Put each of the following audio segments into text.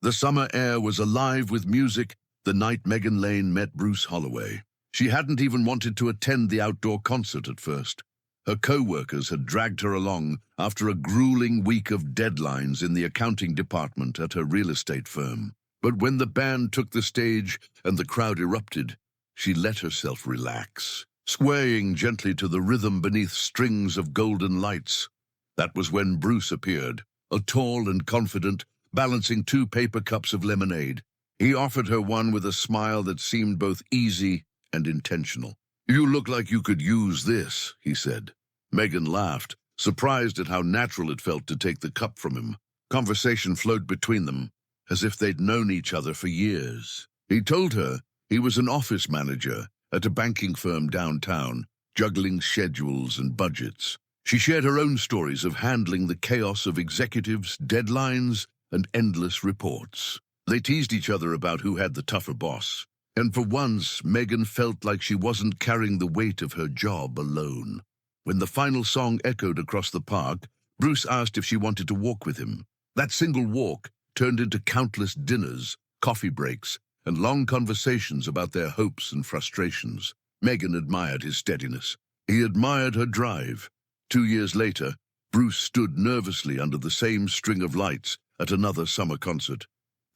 The summer air was alive with music the night Megan Lane met Bruce Holloway. She hadn't even wanted to attend the outdoor concert at first. Her co-workers had dragged her along after a grueling week of deadlines in the accounting department at her real estate firm. But when the band took the stage and the crowd erupted, she let herself relax, swaying gently to the rhythm beneath strings of golden lights. That was when Bruce appeared, a tall and confident, balancing 2 paper cups of lemonade. He offered her one with a smile that seemed both easy and intentional. "You look like you could use this," he said. Megan laughed, surprised at how natural it felt to take the cup from him. Conversation flowed between them, as if they'd known each other for years. He told her he was an office manager at a banking firm downtown, juggling schedules and budgets. She shared her own stories of handling the chaos of executives, deadlines, and endless reports. They teased each other about who had the tougher boss. And for once, Megan felt like she wasn't carrying the weight of her job alone. When the final song echoed across the park, Bruce asked if she wanted to walk with him. That single walk turned into countless dinners, coffee breaks, and long conversations about their hopes and frustrations. Megan admired his steadiness. He admired her drive. 2 years later, Bruce stood nervously under the same string of lights at another summer concert,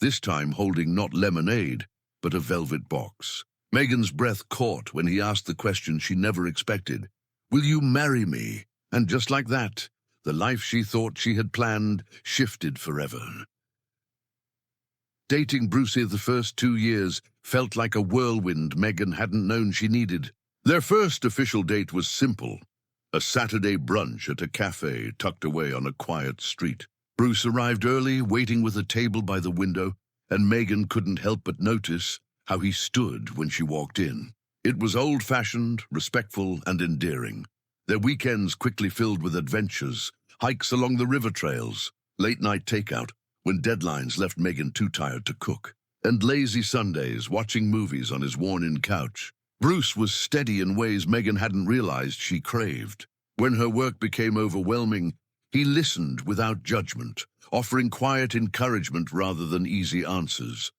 this time holding not lemonade, but a velvet box. Megan's breath caught when he asked the question she never expected. "Will you marry me?" And just like that, the life she thought she had planned shifted forever. Dating Brucey the first 2 years felt like a whirlwind Megan hadn't known she needed. Their first official date was simple, a Saturday brunch at a cafe tucked away on a quiet street. Bruce arrived early, waiting with a table by the window, and Megan couldn't help but notice how he stood when she walked in. It was old-fashioned, respectful, and endearing. Their weekends quickly filled with adventures, hikes along the river trails, late-night takeout when deadlines left Megan too tired to cook, and lazy Sundays watching movies on his worn-in couch. Bruce was steady in ways Megan hadn't realized she craved. When her work became overwhelming, he listened without judgment, offering quiet encouragement rather than easy answers.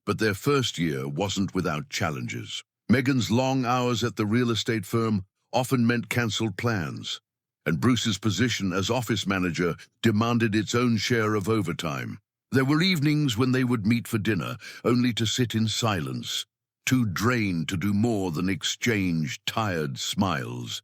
But their first year wasn't without challenges. Megan's long hours at the real estate firm often meant cancelled plans, and Bruce's position as office manager demanded its own share of overtime. There were evenings when they would meet for dinner, only to sit in silence, too drained to do more than exchange tired smiles.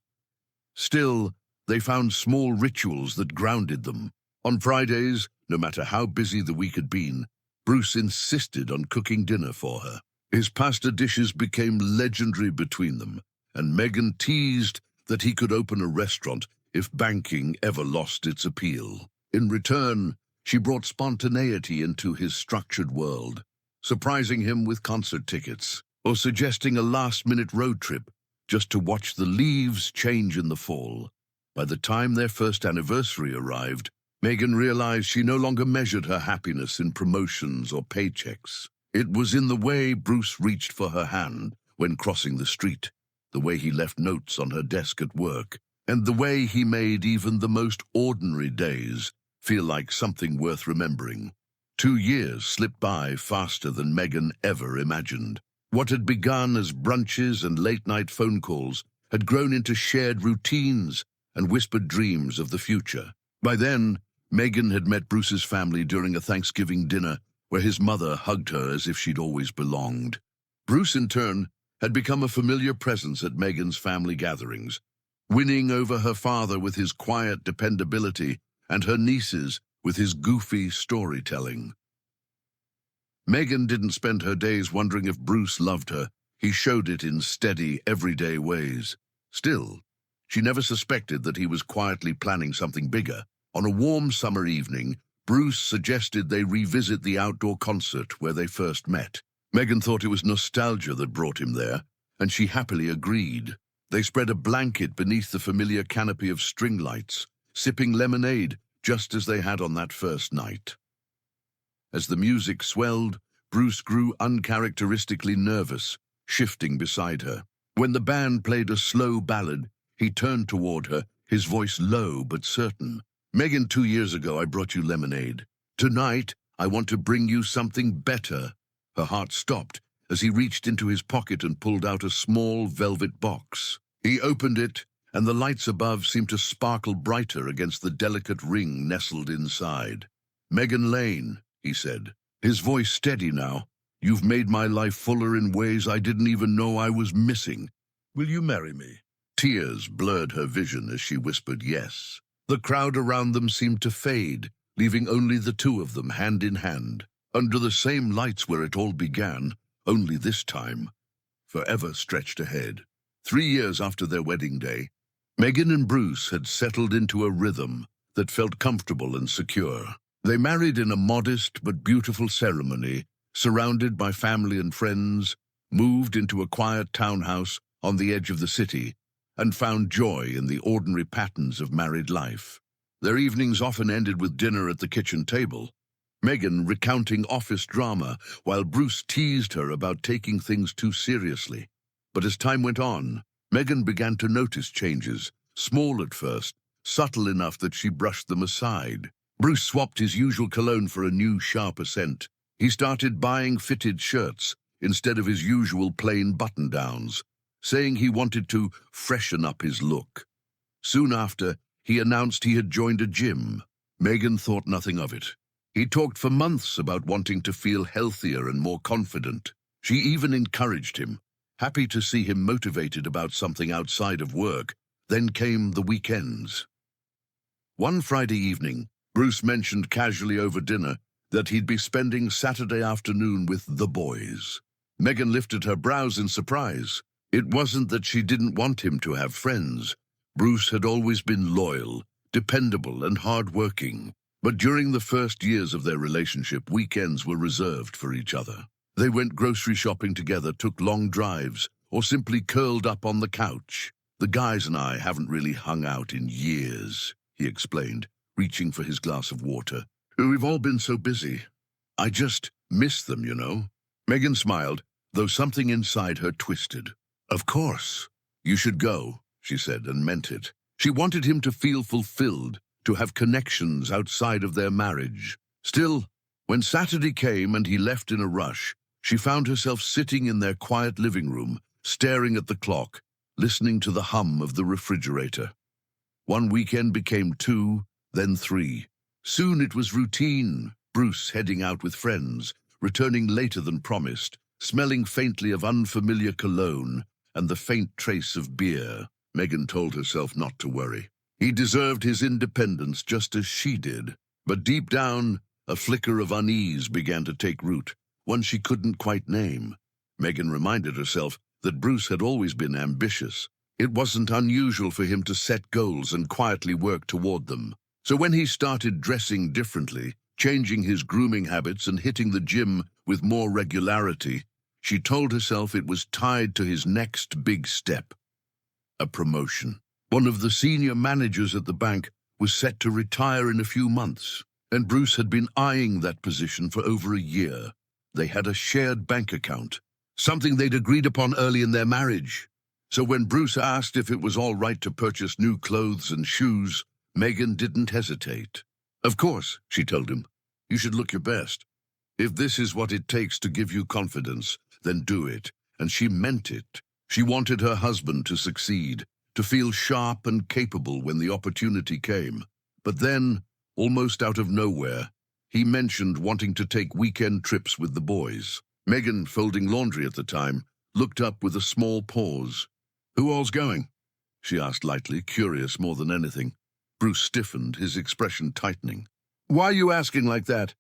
Still, they found small rituals that grounded them. On Fridays, no matter how busy the week had been, Bruce insisted on cooking dinner for her. His pasta dishes became legendary between them, and Megan teased that he could open a restaurant if banking ever lost its appeal. In return, she brought spontaneity into his structured world, surprising him with concert tickets or suggesting a last-minute road trip just to watch the leaves change in the fall. By the time their first anniversary arrived, Megan realized she no longer measured her happiness in promotions or paychecks. It was in the way Bruce reached for her hand when crossing the street, the way he left notes on her desk at work, and the way he made even the most ordinary days feel like something worth remembering. 2 years slipped by faster than Megan ever imagined. What had begun as brunches and late-night phone calls had grown into shared routines and whispered dreams of the future. By then, Megan had met Bruce's family during a Thanksgiving dinner where his mother hugged her as if she'd always belonged. Bruce, in turn, had become a familiar presence at Megan's family gatherings, winning over her father with his quiet dependability and her nieces with his goofy storytelling. Megan didn't spend her days wondering if Bruce loved her. He showed it in steady, everyday ways. Still, she never suspected that he was quietly planning something bigger. On a warm summer evening, Bruce suggested they revisit the outdoor concert where they first met. Megan thought it was nostalgia that brought him there, and she happily agreed. They spread a blanket beneath the familiar canopy of string lights, sipping lemonade just as they had on that first night. As the music swelled, Bruce grew uncharacteristically nervous, shifting beside her. When the band played a slow ballad, he turned toward her, his voice low but certain. "Megan, 2 years ago I brought you lemonade. Tonight, I want to bring you something better." Her heart stopped as he reached into his pocket and pulled out a small velvet box. He opened it, and the lights above seemed to sparkle brighter against the delicate ring nestled inside. "Megan Lane," he said, his voice steady now, "you've made my life fuller in ways I didn't even know I was missing. Will you marry me?" Tears blurred her vision as she whispered yes. The crowd around them seemed to fade, leaving only the two of them hand in hand, under the same lights where it all began, only this time, forever stretched ahead. 3 years after their wedding day, Megan and Bruce had settled into a rhythm that felt comfortable and secure. They married in a modest but beautiful ceremony, surrounded by family and friends, moved into a quiet townhouse on the edge of the city, and found joy in the ordinary patterns of married life. Their evenings often ended with dinner at the kitchen table, Megan recounting office drama while Bruce teased her about taking things too seriously. But as time went on, Megan began to notice changes, small at first, subtle enough that she brushed them aside. Bruce swapped his usual cologne for a new, sharper scent. He started buying fitted shirts instead of his usual plain button-downs, saying he wanted to freshen up his look. Soon after, he announced he had joined a gym. Megan thought nothing of it. He talked for months about wanting to feel healthier and more confident. She even encouraged him, happy to see him motivated about something outside of work. Then came the weekends. One Friday evening, Bruce mentioned casually over dinner that he'd be spending Saturday afternoon with the boys. Megan lifted her brows in surprise. It wasn't that she didn't want him to have friends. Bruce had always been loyal, dependable, and hard-working. But during the first years of their relationship, weekends were reserved for each other. They went grocery shopping together, took long drives, or simply curled up on the couch. "The guys and I haven't really hung out in years," he explained, reaching for his glass of water. "We've all been so busy. I just miss them, you know." Megan smiled, though something inside her twisted. "Of course. You should go," she said, and meant it. She wanted him to feel fulfilled, to have connections outside of their marriage. Still, when Saturday came and he left in a rush, she found herself sitting in their quiet living room, staring at the clock, listening to the hum of the refrigerator. One weekend became 2, then 3. Soon it was routine, Bruce heading out with friends, returning later than promised, smelling faintly of unfamiliar cologne and the faint trace of beer. Megan told herself not to worry. He deserved his independence just as she did. But deep down, a flicker of unease began to take root, one she couldn't quite name. Megan reminded herself that Bruce had always been ambitious. It wasn't unusual for him to set goals and quietly work toward them. So when he started dressing differently, changing his grooming habits and hitting the gym with more regularity, she told herself it was tied to his next big step, a promotion. One of the senior managers at the bank was set to retire in a few months, and Bruce had been eyeing that position for over a year. They had a shared bank account, something they'd agreed upon early in their marriage. So when Bruce asked if it was all right to purchase new clothes and shoes, Megan didn't hesitate. "Of course," she told him. "You should look your best. If this is what it takes to give you confidence, then do it." And she meant it. She wanted her husband to succeed, to feel sharp and capable when the opportunity came. But then, almost out of nowhere, he mentioned wanting to take weekend trips with the boys. Megan, folding laundry at the time, looked up with a small pause. "Who all's going?" she asked lightly, curious more than anything. Bruce stiffened, his expression tightening. "Why are you asking like that?"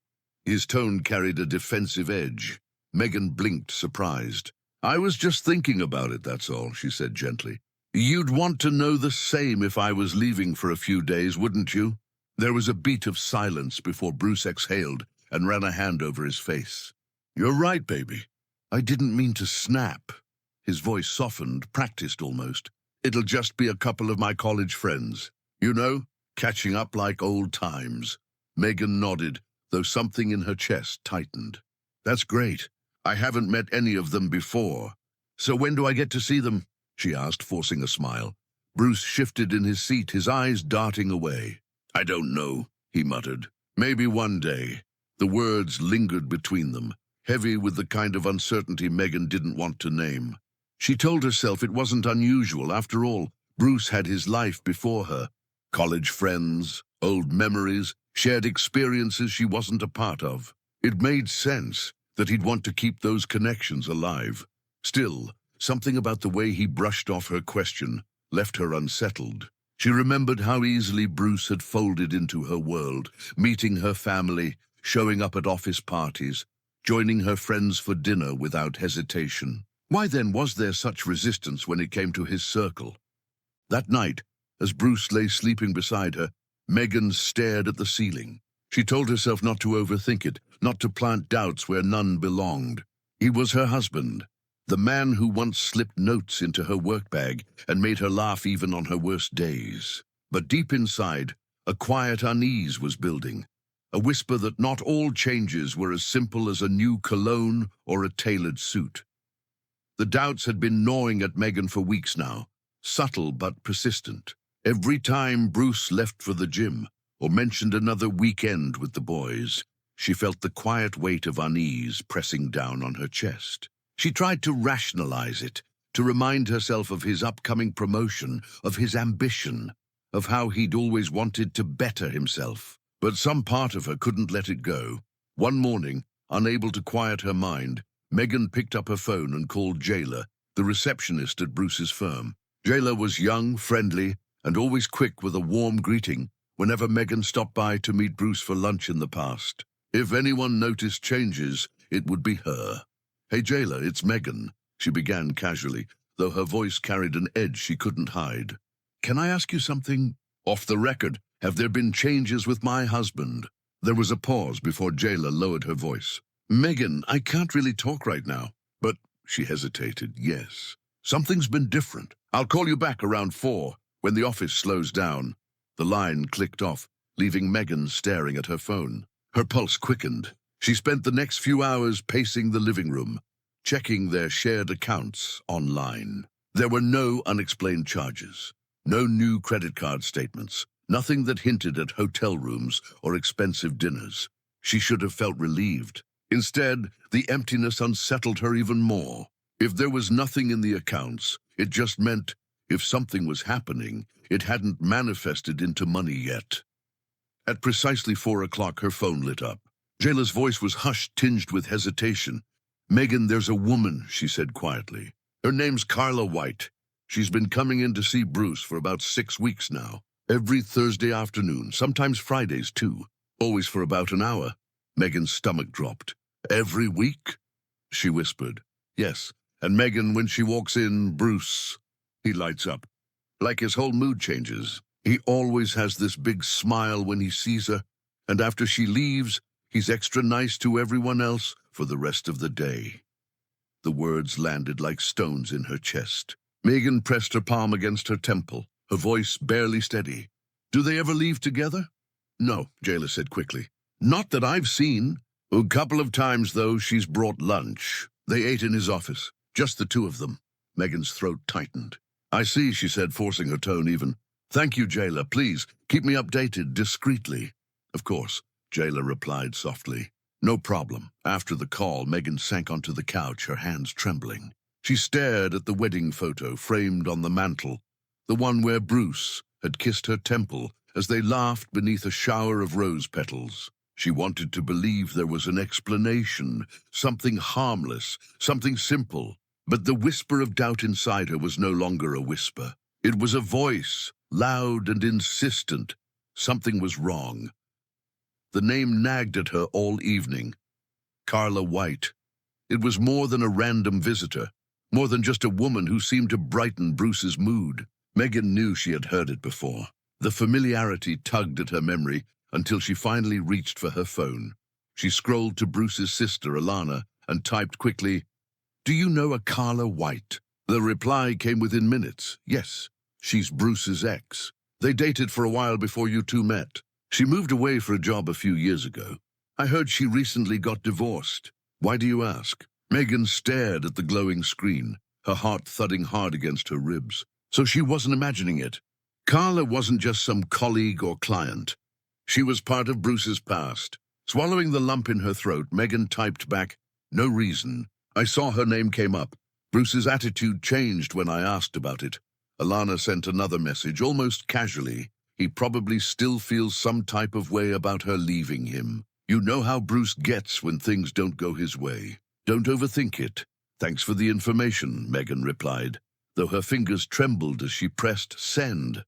His tone carried a defensive edge. Megan blinked, surprised. "I was just thinking about it, that's all," she said gently. "You'd want to know the same if I was leaving for a few days, wouldn't you?" There was a beat of silence before Bruce exhaled and ran a hand over his face. "You're right, baby. I didn't mean to snap." His voice softened, practiced almost. "It'll just be a couple of my college friends. You know, catching up like old times." Megan nodded, though something in her chest tightened. "That's great. I haven't met any of them before. So when do I get to see them?" she asked, forcing a smile. Bruce shifted in his seat, his eyes darting away. "I don't know," he muttered. "Maybe one day. The words lingered between them, heavy with the kind of uncertainty Megan didn't want to name. She told herself it wasn't unusual. After all, Bruce had his life before her. College friends, old memories, shared experiences she wasn't a part of. It made sense that he'd want to keep those connections alive. Still, something about the way he brushed off her question left her unsettled. She remembered how easily Bruce had folded into her world, meeting her family, showing up at office parties, joining her friends for dinner without hesitation. Why then was there such resistance when it came to his circle? That night, as Bruce lay sleeping beside her, Megan stared at the ceiling. She told herself not to overthink it, not to plant doubts where none belonged. He was her husband, the man who once slipped notes into her work bag and made her laugh even on her worst days. But deep inside, a quiet unease was building, a whisper that not all changes were as simple as a new cologne or a tailored suit. The doubts had been gnawing at Megan for weeks now, subtle but persistent. Every time Bruce left for the gym or mentioned another weekend with the boys, she felt the quiet weight of unease pressing down on her chest. She tried to rationalize it, to remind herself of his upcoming promotion, of his ambition, of how he'd always wanted to better himself. But some part of her couldn't let it go. One morning, unable to quiet her mind, Megan picked up her phone and called Jayla, the receptionist at Bruce's firm. Jayla was young, friendly, and always quick with a warm greeting whenever Megan stopped by to meet Bruce for lunch in the past. If anyone noticed changes, it would be her. "Hey Jayla, it's Megan," she began casually, though her voice carried an edge she couldn't hide. "Can I ask you something? Off the record, have there been changes with my husband?" There was a pause before Jayla lowered her voice. "Megan, I can't really talk right now." "But," she hesitated, "yes. Something's been different. I'll call you back around 4, when the office slows down." The line clicked off, leaving Megan staring at her phone. Her pulse quickened. She spent the next few hours pacing the living room, checking their shared accounts online. There were no unexplained charges, no new credit card statements, nothing that hinted at hotel rooms or expensive dinners. She should have felt relieved. Instead, the emptiness unsettled her even more. If there was nothing in the accounts, it just meant if something was happening, it hadn't manifested into money yet. At precisely 4 o'clock, her phone lit up. Jayla's voice was hushed, tinged with hesitation. "Megan, there's a woman," she said quietly. "Her name's Carla White. She's been coming in to see Bruce for about 6 weeks now. Every Thursday afternoon, sometimes Fridays too. Always for about an hour." Megan's stomach dropped. "Every week?" she whispered. "Yes. And Megan, when she walks in, Bruce," he lights up. Like his whole mood changes. He always has this big smile when he sees her, and after she leaves, he's extra nice to everyone else for the rest of the day. The words landed like stones in her chest. Megan pressed her palm against her temple, her voice barely steady. "Do they ever leave together?" "No," Jayla said quickly. "Not that I've seen. A couple of times, though, she's brought lunch. They ate in his office, just the two of them." Megan's throat tightened. "I see," she said, forcing her tone even. "Thank you, Jayla. Please, keep me updated, discreetly." "Of course," Jayla replied softly. "No problem." After the call, Megan sank onto the couch, her hands trembling. She stared at the wedding photo framed on the mantel, the one where Bruce had kissed her temple as they laughed beneath a shower of rose petals. She wanted to believe there was an explanation, something harmless, something simple. But the whisper of doubt inside her was no longer a whisper. It was a voice, loud and insistent. Something was wrong. The name nagged at her all evening. Carla White. It was more than a random visitor, more than just a woman who seemed to brighten Bruce's mood. Megan knew she had heard it before. The familiarity tugged at her memory until she finally reached for her phone. She scrolled to Bruce's sister, Alana, and typed quickly, "Do you know a Carla White?" The reply came within minutes. "Yes, she's Bruce's ex. They dated for a while before you two met. She moved away for a job a few years ago. I heard she recently got divorced. Why do you ask?" Megan stared at the glowing screen, her heart thudding hard against her ribs. So she wasn't imagining it. Carla wasn't just some colleague or client. She was part of Bruce's past, Swallowing the lump in her throat, Megan typed back, "No reason. I saw her name came up. Bruce's attitude changed when I asked about it." Alana sent another message, almost casually. "He probably still feels some type of way about her leaving him. You know how Bruce gets when things don't go his way. Don't overthink it." "Thanks for the information," Megan replied, though her fingers trembled as she pressed send.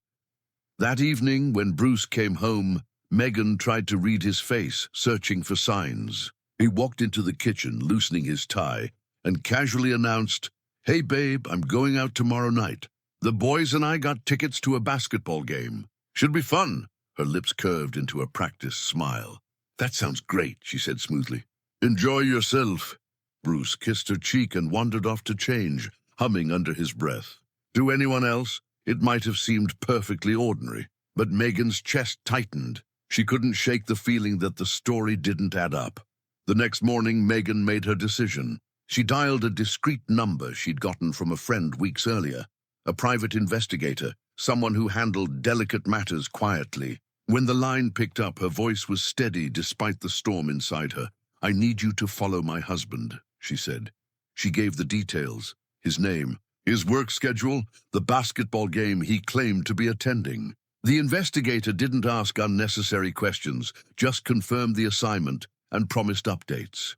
That evening, when Bruce came home, Megan tried to read his face, searching for signs. He walked into the kitchen, loosening his tie, and casually announced, "Hey babe, I'm going out tomorrow night. The boys and I got tickets to a basketball game. Should be fun." Her lips curved into a practiced smile. "That sounds great," she said smoothly. "Enjoy yourself." Bruce kissed her cheek and wandered off to change, humming under his breath. To anyone else, it might have seemed perfectly ordinary, but Megan's chest tightened. She couldn't shake the feeling that the story didn't add up. The next morning, Megan made her decision. She dialed a discreet number she'd gotten from a friend weeks earlier, a private investigator, someone who handled delicate matters quietly. When the line picked up, her voice was steady despite the storm inside her. "I need you to follow my husband," she said. She gave the details, his name, his work schedule, the basketball game he claimed to be attending. The investigator didn't ask unnecessary questions, just confirmed the assignment and promised updates.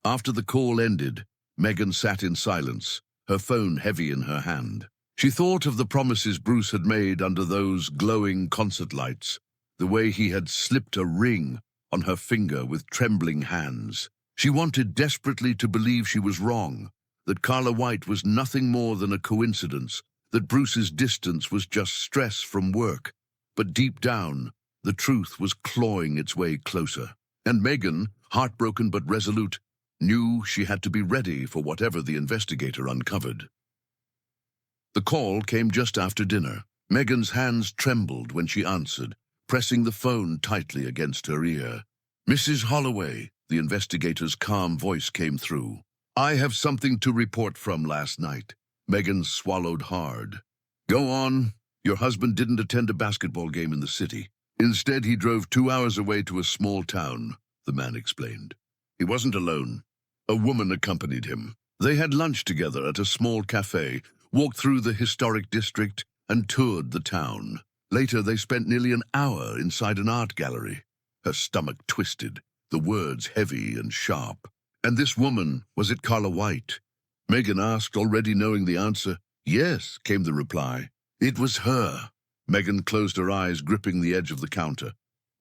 After the call ended, Megan sat in silence, her phone heavy in her hand. She thought of the promises Bruce had made under those glowing concert lights, the way he had slipped a ring on her finger with trembling hands. She wanted desperately to believe she was wrong, that Carla White was nothing more than a coincidence, that Bruce's distance was just stress from work. But deep down, the truth was clawing its way closer. And Megan, heartbroken but resolute, knew she had to be ready for whatever the investigator uncovered. The call came just after dinner. Megan's hands trembled when she answered, pressing the phone tightly against her ear. "Mrs. Holloway," the investigator's calm voice came through. "I have something to report from last night." Megan swallowed hard. "Go on." "Your husband didn't attend a basketball game in the city. Instead, he drove 2 hours away to a small town," the man explained. "He wasn't alone. A woman accompanied him. They had lunch together at a small cafe, walked through the historic district, and toured the town. Later, they spent nearly an hour inside an art gallery." Her stomach twisted, the words heavy and sharp. "And this woman, was it Carla White?" Megan asked, already knowing the answer. "Yes," came the reply. "It was her." Megan closed her eyes, gripping the edge of the counter.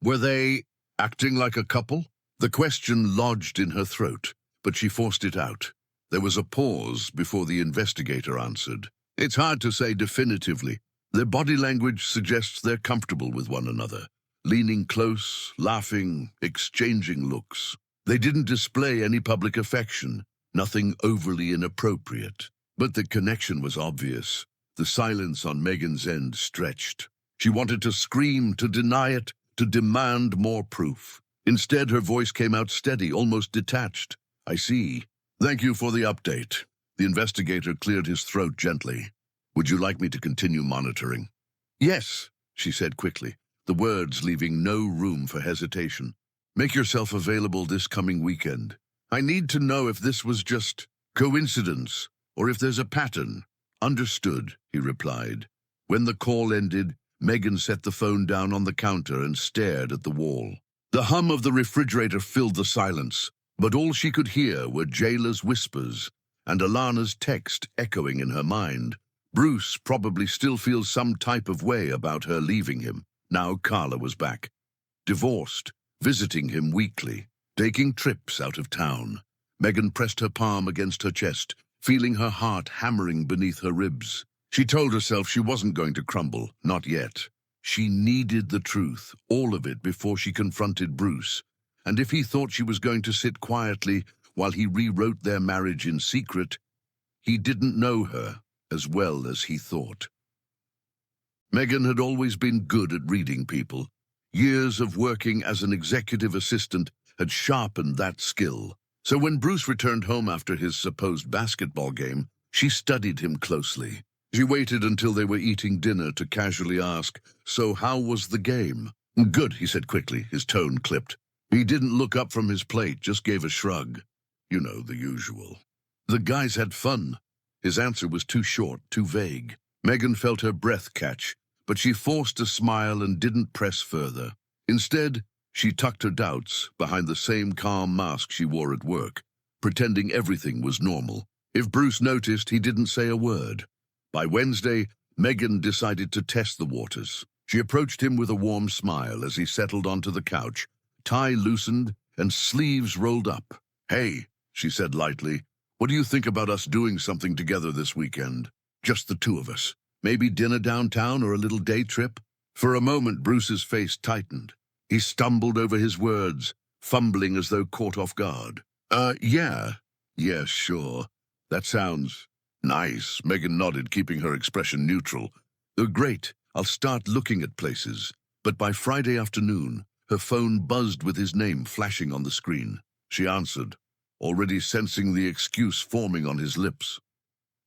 "Were they acting like a couple?" The question lodged in her throat, but she forced it out. There was a pause before the investigator answered. "It's hard to say definitively. Their body language suggests they're comfortable with one another, leaning close, laughing, exchanging looks. They didn't display any public affection, nothing overly inappropriate. But the connection was obvious. The silence on Megan's end stretched. She wanted to scream, to deny it, to demand more proof. Instead, her voice came out steady, almost detached. "I see. Thank you for the update." The investigator cleared his throat gently. "Would you like me to continue monitoring?" "Yes," she said quickly, the words leaving no room for hesitation. "Make yourself available this coming weekend. I need to know if this was just coincidence or if there's a pattern." "Understood," he replied. When the call ended, Megan set the phone down on the counter and stared at the wall. The hum of the refrigerator filled the silence, but all she could hear were Jayla's whispers and Alana's text echoing in her mind. Bruce probably still feels some type of way about her leaving him. Now Carla was back. Divorced, visiting him weekly, taking trips out of town. Megan pressed her palm against her chest, feeling her heart hammering beneath her ribs. She told herself she wasn't going to crumble, not yet. She needed the truth, all of it, before she confronted Bruce. And if he thought she was going to sit quietly while he rewrote their marriage in secret, he didn't know her as well as he thought. Megan had always been good at reading people. Years of working as an executive assistant had sharpened that skill. So when Bruce returned home after his supposed basketball game, she studied him closely. She waited until they were eating dinner to casually ask, "So how was the game?" "Good," he said quickly, his tone clipped. He didn't look up from his plate, just gave a shrug. You know, the usual. The guys had fun. His answer was too short, too vague. Megan felt her breath catch, but she forced a smile and didn't press further. Instead, she tucked her doubts behind the same calm mask she wore at work, pretending everything was normal. If Bruce noticed, he didn't say a word. By Wednesday, Megan decided to test the waters. She approached him with a warm smile as he settled onto the couch, tie loosened and sleeves rolled up. "Hey," she said lightly, "what do you think about us doing something together this weekend? Just the two of us. Maybe dinner downtown or a little day trip?" For a moment, Bruce's face tightened. He stumbled over his words, fumbling as though caught off guard. Yeah. Yeah, sure. That sounds nice." Megan nodded, keeping her expression neutral. Great. I'll start looking at places." But by Friday afternoon, her phone buzzed with his name flashing on the screen. She answered, already sensing the excuse forming on his lips.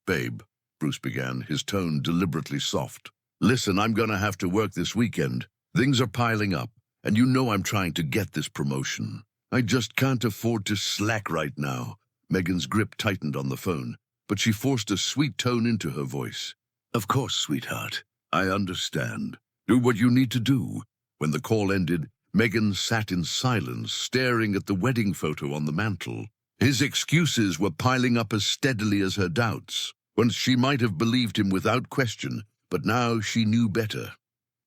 "Babe," Bruce began, his tone deliberately soft. "Listen, I'm gonna have to work this weekend. Things are piling up, and you know I'm trying to get this promotion. I just can't afford to slack right now." Megan's grip tightened on the phone, but she forced a sweet tone into her voice. "Of course, sweetheart. I understand. Do what you need to do." When the call ended, Megan sat in silence, staring at the wedding photo on the mantel. His excuses were piling up as steadily as her doubts. Once she might have believed him without question, but now she knew better.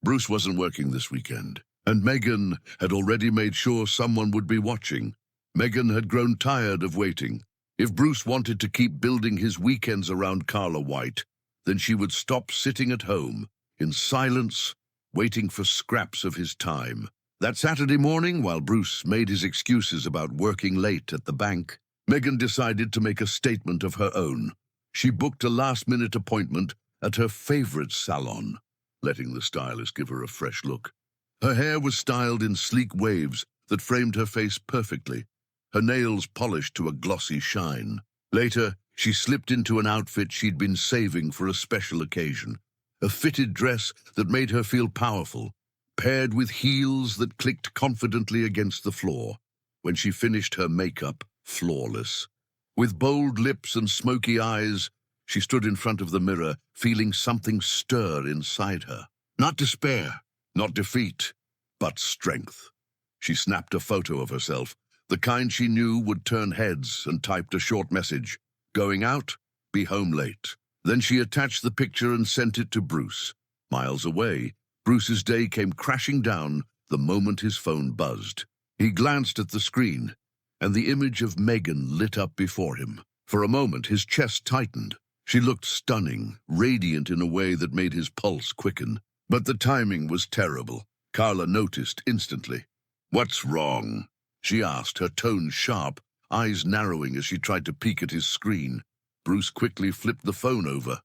Bruce wasn't working this weekend, and Megan had already made sure someone would be watching. Megan had grown tired of waiting. If Bruce wanted to keep building his weekends around Carla White, then she would stop sitting at home, in silence, waiting for scraps of his time. That Saturday morning, while Bruce made his excuses about working late at the bank, Megan decided to make a statement of her own. She booked a last-minute appointment at her favorite salon, letting the stylist give her a fresh look. Her hair was styled in sleek waves that framed her face perfectly, her nails polished to a glossy shine. Later, she slipped into an outfit she'd been saving for a special occasion, a fitted dress that made her feel powerful, paired with heels that clicked confidently against the floor. When she finished her makeup, flawless. With bold lips and smoky eyes, she stood in front of the mirror, feeling something stir inside her. Not despair, not defeat, but strength. She snapped a photo of herself, the kind she knew would turn heads, and typed a short message. "Going out, be home late." Then she attached the picture and sent it to Bruce. Miles away, Bruce's day came crashing down the moment his phone buzzed. He glanced at the screen, and the image of Megan lit up before him. For a moment, his chest tightened. She looked stunning, radiant in a way that made his pulse quicken. But the timing was terrible. Carla noticed instantly. "What's wrong?" she asked, her tone sharp, eyes narrowing as she tried to peek at his screen. Bruce quickly flipped the phone over,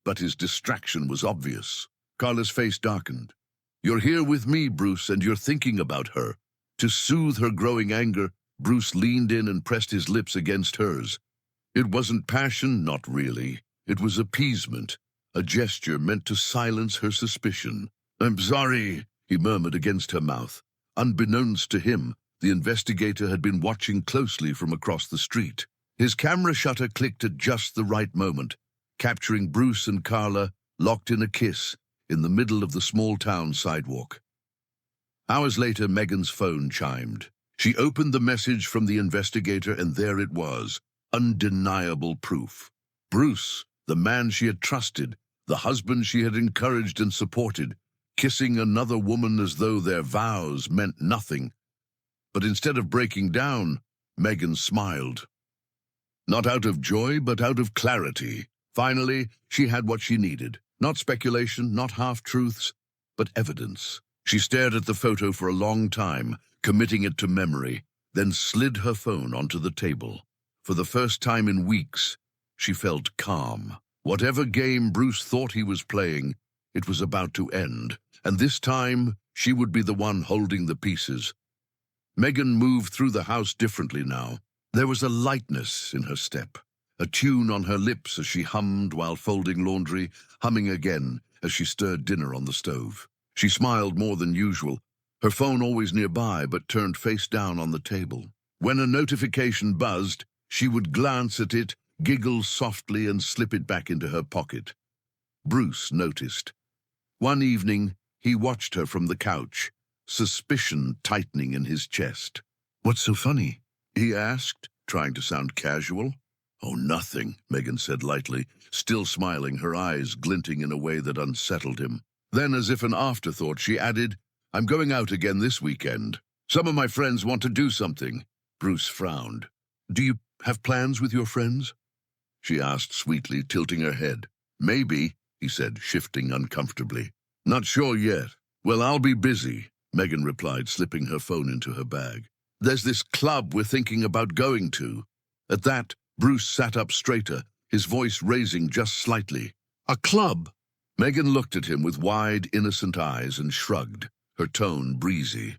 but his distraction was obvious. Carla's face darkened. "You're here with me, Bruce, and you're thinking about her." To soothe her growing anger, Bruce leaned in and pressed his lips against hers. It wasn't passion, not really. It was appeasement, a gesture meant to silence her suspicion. "I'm sorry," he murmured against her mouth. Unbeknownst to him, the investigator had been watching closely from across the street. His camera shutter clicked at just the right moment, capturing Bruce and Carla locked in a kiss in the middle of the small-town sidewalk. Hours later, Megan's phone chimed. She opened the message from the investigator, and there it was, undeniable proof. Bruce, the man she had trusted, the husband she had encouraged and supported, kissing another woman as though their vows meant nothing. But instead of breaking down, Megan smiled. Not out of joy, but out of clarity. Finally, she had what she needed. Not speculation, not half-truths, but evidence. She stared at the photo for a long time, committing it to memory, then slid her phone onto the table. For the first time in weeks, she felt calm. Whatever game Bruce thought he was playing, it was about to end, and this time she would be the one holding the pieces. Megan moved through the house differently now. There was a lightness in her step, a tune on her lips as she hummed while folding laundry, humming again as she stirred dinner on the stove. She smiled more than usual, her phone always nearby but turned face down on the table. When a notification buzzed, she would glance at it, giggle softly, and slip it back into her pocket. Bruce noticed. One evening, he watched her from the couch, suspicion tightening in his chest. "What's so funny?" he asked, trying to sound casual. "Oh, nothing," Megan said lightly, still smiling, her eyes glinting in a way that unsettled him. Then, as if an afterthought, she added, "I'm going out again this weekend. Some of my friends want to do something." Bruce frowned. "Do you have plans with your friends?" she asked sweetly, tilting her head. "Maybe," he said, shifting uncomfortably. "Not sure yet." "Well, I'll be busy," Megan replied, slipping her phone into her bag. "There's this club we're thinking about going to." At that, Bruce sat up straighter, his voice raising just slightly. "A club?" Megan looked at him with wide, innocent eyes and shrugged, her tone breezy.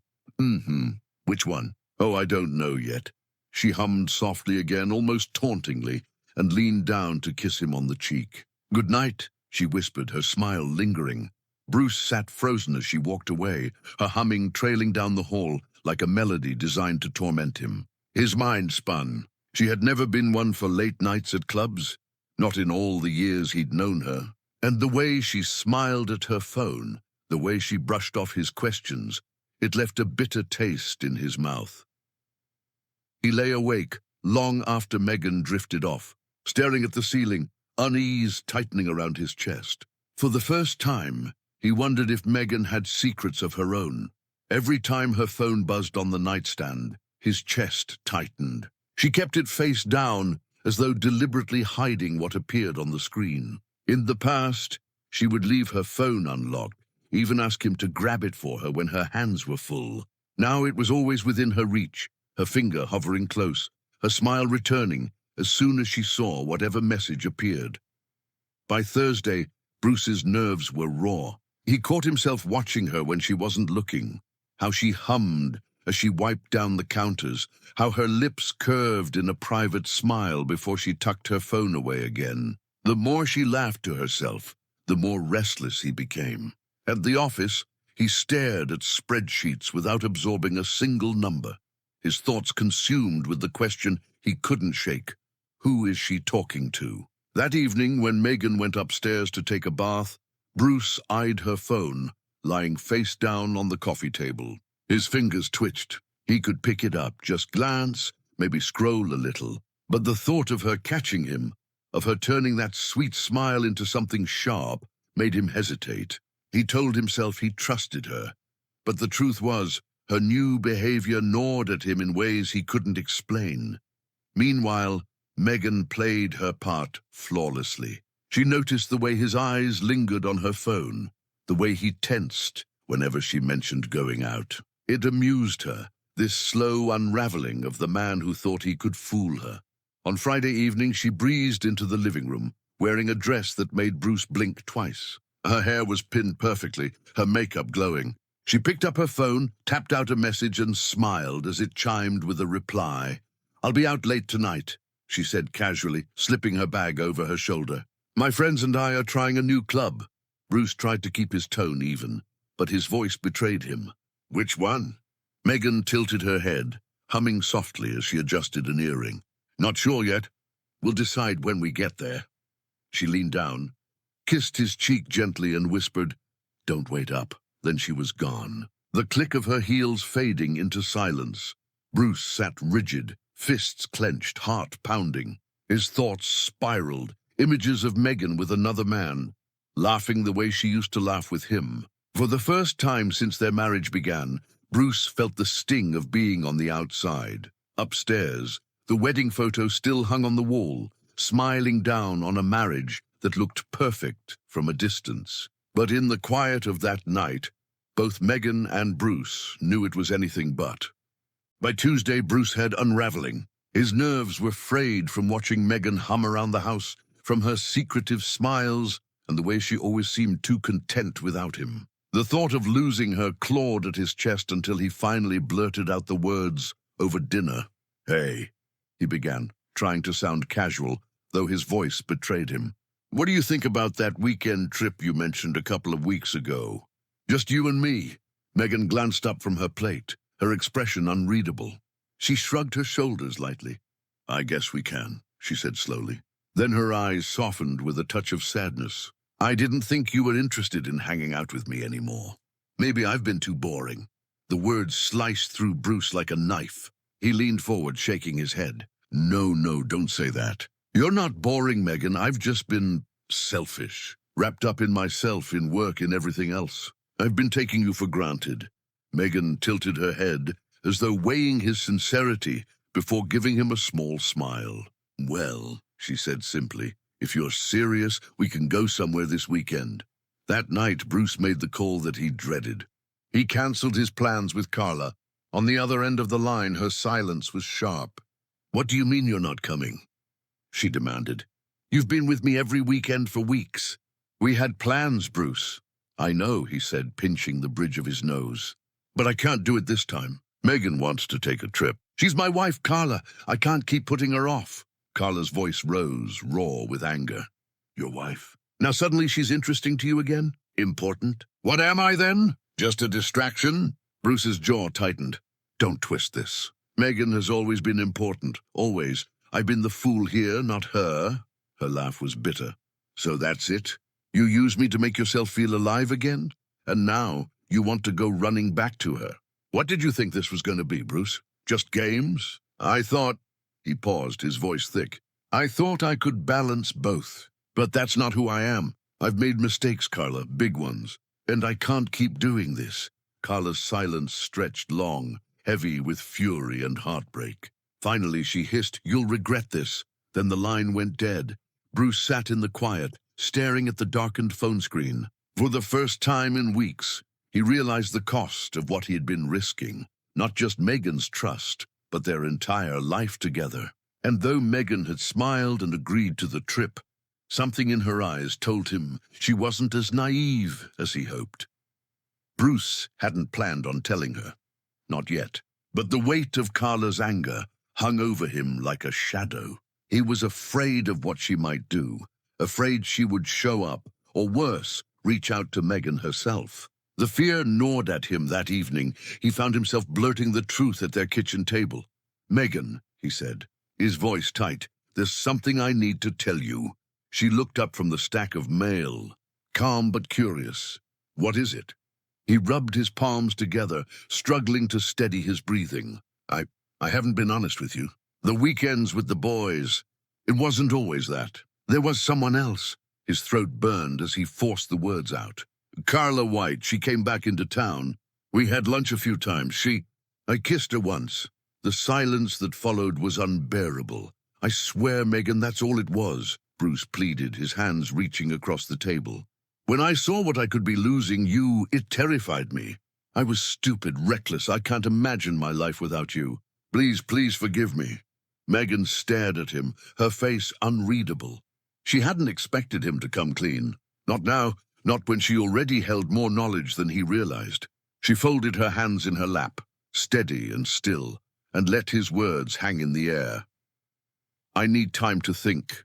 Which one?" "Oh, I don't know yet." She hummed softly again, almost tauntingly, and leaned down to kiss him on the cheek. "Good night," she whispered, her smile lingering. Bruce sat frozen as she walked away, her humming trailing down the hall like a melody designed to torment him. His mind spun. She had never been one for late nights at clubs, not in all the years he'd known her. And the way she smiled at her phone, the way she brushed off his questions, it left a bitter taste in his mouth. He lay awake long after Megan drifted off, staring at the ceiling, unease tightening around his chest. For the first time, he wondered if Megan had secrets of her own. Every time her phone buzzed on the nightstand, his chest tightened. She kept it face down, as though deliberately hiding what appeared on the screen. In the past, she would leave her phone unlocked, even ask him to grab it for her when her hands were full. Now it was always within her reach, her finger hovering close, her smile returning as soon as she saw whatever message appeared. By Thursday, Bruce's nerves were raw. He caught himself watching her when she wasn't looking, how she hummed as she wiped down the counters, how her lips curved in a private smile before she tucked her phone away again. The more she laughed to herself, the more restless he became. At the office, he stared at spreadsheets without absorbing a single number, his thoughts consumed with the question he couldn't shake. Who is she talking to? That evening, when Megan went upstairs to take a bath, Bruce eyed her phone, lying face down on the coffee table. His fingers twitched. He could pick it up, just glance, maybe scroll a little. But the thought of her catching him, of her turning that sweet smile into something sharp, made him hesitate. He told himself he trusted her, but the truth was, her new behavior gnawed at him in ways he couldn't explain. Meanwhile, Megan played her part flawlessly. She noticed the way his eyes lingered on her phone, the way he tensed whenever she mentioned going out. It amused her, this slow unraveling of the man who thought he could fool her. On Friday evening, she breezed into the living room, wearing a dress that made Bruce blink twice. Her hair was pinned perfectly, her makeup glowing. She picked up her phone, tapped out a message, and smiled as it chimed with a reply. "I'll be out late tonight," she said casually, slipping her bag over her shoulder. "My friends and I are trying a new club." Bruce tried to keep his tone even, but his voice betrayed him. "Which one?" Megan tilted her head, humming softly as she adjusted an earring. "Not sure yet. We'll decide when we get there." She leaned down, kissed his cheek gently, and whispered, "Don't wait up." Then she was gone, the click of her heels fading into silence. Bruce sat rigid, fists clenched, heart pounding. His thoughts spiraled, images of Megan with another man, laughing the way she used to laugh with him. For the first time since their marriage began, Bruce felt the sting of being on the outside. Upstairs, the wedding photo still hung on the wall, smiling down on a marriage that looked perfect from a distance. But in the quiet of that night, both Megan and Bruce knew it was anything but. By Tuesday, Bruce had unraveling. His nerves were frayed from watching Megan hum around the house, from her secretive smiles and the way she always seemed too content without him. The thought of losing her clawed at his chest until he finally blurted out the words over dinner. "Hey," he began, trying to sound casual, though his voice betrayed him. "What do you think about that weekend trip you mentioned a couple of weeks ago? Just you and me. Megan glanced up from her plate, her expression unreadable. She shrugged her shoulders lightly. "I guess we can," she said slowly. Then her eyes softened with a touch of sadness. "I didn't think you were interested in hanging out with me anymore. Maybe I've been too boring." The words sliced through Bruce like a knife. He leaned forward, shaking his head. No, don't say that. You're not boring, Megan. I've just been selfish, wrapped up in myself, in work, in everything else. I've been taking you for granted." Megan tilted her head, as though weighing his sincerity before giving him a small smile. "Well," she said simply, "if you're serious, we can go somewhere this weekend." That night, Bruce made the call that he dreaded. He cancelled his plans with Carla. On the other end of the line, her silence was sharp. "What do you mean you're not coming?" she demanded. "You've been with me every weekend for weeks." "We had plans, Bruce." "I know," he said, pinching the bridge of his nose. "But I can't do it this time. Megan wants to take a trip. She's my wife, Carla. I can't keep putting her off." Carla's voice rose, raw with anger. "Your wife? Now suddenly she's interesting to you again? Important? What am I then? Just a distraction?" Bruce's jaw tightened. "Don't twist this. Megan has always been important, always. I've been the fool here, not her." Her laugh was bitter. "So that's it? You use me to make yourself feel alive again? And now you want to go running back to her? What did you think this was going to be, Bruce? Just games? I thought—" He paused, his voice thick. "I thought I could balance both. But that's not who I am. I've made mistakes, Carla, big ones. And I can't keep doing this." Carla's silence stretched long, heavy with fury and heartbreak. Finally, she hissed, "You'll regret this." Then the line went dead. Bruce sat in the quiet, staring at the darkened phone screen. For the first time in weeks, he realized the cost of what he had been risking. Not just Megan's trust, but their entire life together. And though Megan had smiled and agreed to the trip, something in her eyes told him she wasn't as naive as he hoped. Bruce hadn't planned on telling her. Not yet. But the weight of Carla's anger hung over him like a shadow. He was afraid of what she might do, afraid she would show up, or worse, reach out to Megan herself. The fear gnawed at him that evening. He found himself blurting the truth at their kitchen table. "Megan," he said, his voice tight, "there's something I need to tell you." She looked up from the stack of mail, calm but curious. "What is it?" He rubbed his palms together, struggling to steady his breathing. I haven't been honest with you. The weekends with the boys, it wasn't always that. There was someone else." His throat burned as he forced the words out. "Carla White, she came back into town. We had lunch a few times. I kissed her once." The silence that followed was unbearable. "I swear, Megan, that's all it was," Bruce pleaded, his hands reaching across the table. "When I saw what I could be losing you, it terrified me. I was stupid, reckless. I can't imagine my life without you. Please forgive me." Megan stared at him, her face unreadable. She hadn't expected him to come clean. Not now, not when she already held more knowledge than he realized. She folded her hands in her lap, steady and still, and let his words hang in the air. "I need time to think,"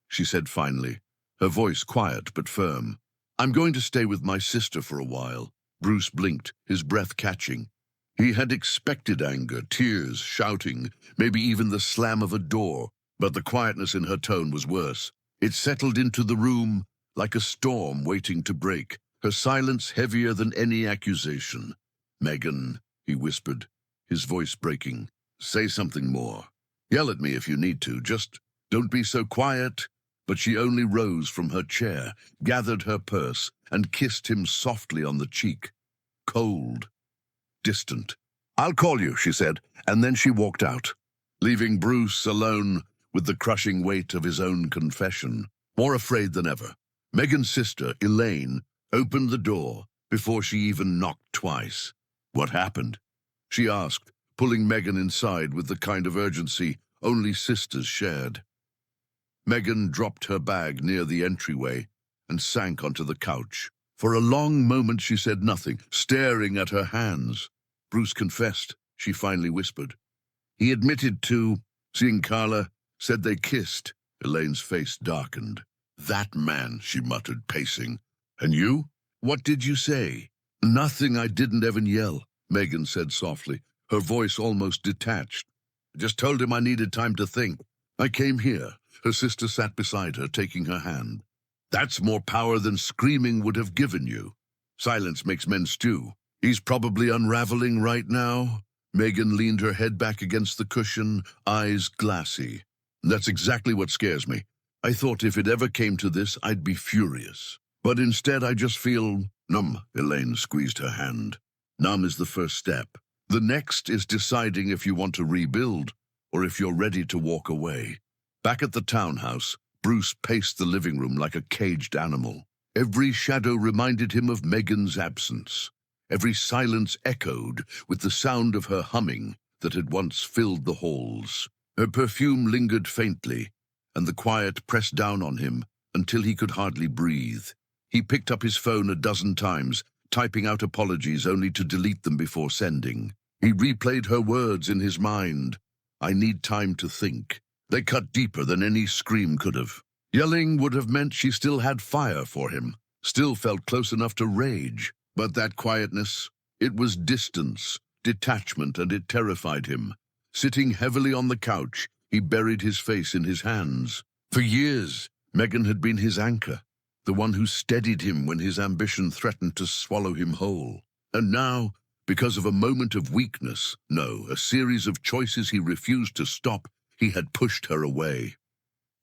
she said finally, her voice quiet but firm. "I'm going to stay with my sister for a while." Bruce blinked, his breath catching. He had expected anger, tears, shouting, maybe even the slam of a door, but the quietness in her tone was worse. It settled into the room like a storm waiting to break, her silence heavier than any accusation. "Megan," he whispered, his voice breaking, "say something more. Yell at me if you need to, just don't be so quiet." But she only rose from her chair, gathered her purse, and kissed him softly on the cheek. Cold, distant. "I'll call you," she said, and then she walked out, leaving Bruce alone with the crushing weight of his own confession, more afraid than ever. Megan's sister, Elaine, opened the door before she even knocked twice. "What happened?" she asked, pulling Megan inside with the kind of urgency only sisters shared. Megan dropped her bag near the entryway and sank onto the couch. For a long moment she said nothing, staring at her hands. "Bruce confessed," she finally whispered. "He admitted to seeing Carla, said they kissed." Elaine's face darkened. "That man," she muttered, pacing. "And you? What did you say?" Nothing, I didn't even yell, Megan said softly, her voice almost detached. I just told him I needed time to think. I came here. Her sister sat beside her, taking her hand. That's more power than screaming would have given you. Silence makes men stew. He's probably unraveling right now. Megan leaned her head back against the cushion, eyes glassy. That's exactly what scares me. I thought if it ever came to this, I'd be furious. But instead, I just feel numb. Elaine squeezed her hand. Numb is the first step. The next is deciding if you want to rebuild or if you're ready to walk away. Back at the townhouse, Bruce paced the living room like a caged animal. Every shadow reminded him of Megan's absence. Every silence echoed with the sound of her humming that had once filled the halls. Her perfume lingered faintly, and the quiet pressed down on him until he could hardly breathe. He picked up his phone a dozen times, typing out apologies only to delete them before sending. He replayed her words in his mind. I need time to think. They cut deeper than any scream could have. Yelling would have meant she still had fire for him, still felt close enough to rage. But that quietness, it was distance, detachment, and it terrified him. Sitting heavily on the couch, he buried his face in his hands. For years, Megan had been his anchor, the one who steadied him when his ambition threatened to swallow him whole. And now, because of a moment of weakness, no, a series of choices he refused to stop, he had pushed her away.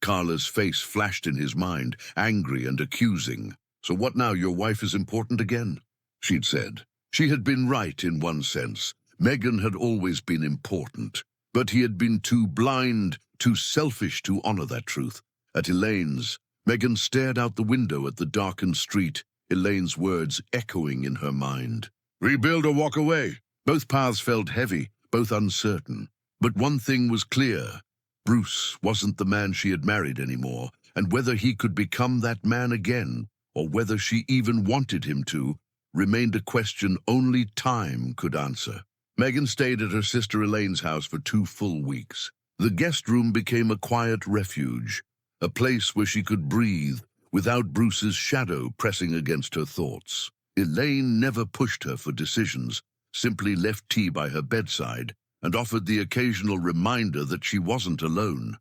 Carla's face flashed in his mind, angry and accusing. So what now, your wife is important again? She'd said. She had been right in one sense. Megan had always been important, but he had been too blind, too selfish to honor that truth. At Elaine's, Megan stared out the window at the darkened street, Elaine's words echoing in her mind. Rebuild or walk away. Both paths felt heavy, both uncertain. But one thing was clear. Bruce wasn't the man she had married anymore, and whether he could become that man again, or whether she even wanted him to, remained a question only time could answer. Megan stayed at her sister Elaine's house for 2 full weeks. The guest room became a quiet refuge, a place where she could breathe without Bruce's shadow pressing against her thoughts. Elaine never pushed her for decisions, simply left tea by her bedside and offered the occasional reminder that she wasn't alone.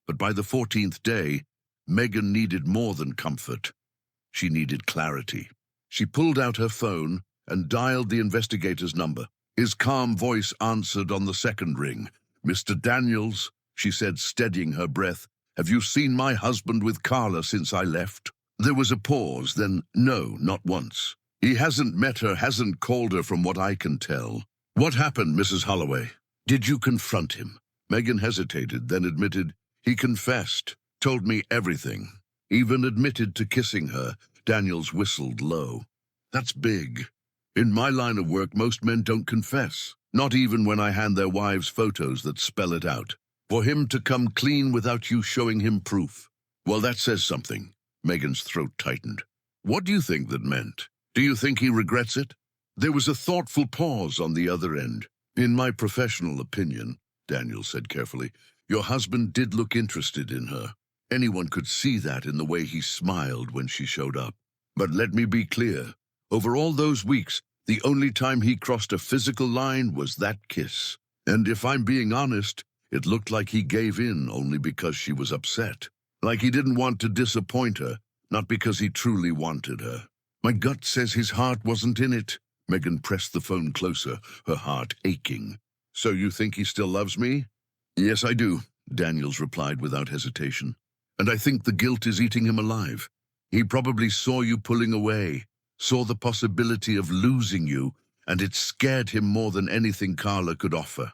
But by the 14th day, Megan needed more than comfort. She needed clarity. She pulled out her phone and dialed the investigator's number. His calm voice answered on the second ring. Mr. Daniels, she said, steadying her breath, have you seen my husband with Carla since I left? There was a pause, then no, not once. He hasn't met her, hasn't called her from what I can tell. What happened, Mrs. Holloway? Did you confront him? Megan hesitated, then admitted, he confessed, told me everything. Even admitted to kissing her. Daniels whistled low. That's big. In my line of work, most men don't confess, not even when I hand their wives photos that spell it out. For him to come clean without you showing him proof, well, that says something. Megan's throat tightened. What do you think that meant? Do you think he regrets it? There was a thoughtful pause on the other end. In my professional opinion, Daniel said carefully, your husband did look interested in her. Anyone could see that in the way he smiled when she showed up. But let me be clear. Over all those weeks, the only time he crossed a physical line was that kiss. And if I'm being honest, it looked like he gave in only because she was upset. Like he didn't want to disappoint her, not because he truly wanted her. My gut says his heart wasn't in it. Megan pressed the phone closer, her heart aching. So you think he still loves me? Yes, I do, Daniels replied without hesitation. And I think the guilt is eating him alive. He probably saw you pulling away, saw the possibility of losing you, and it scared him more than anything Carla could offer.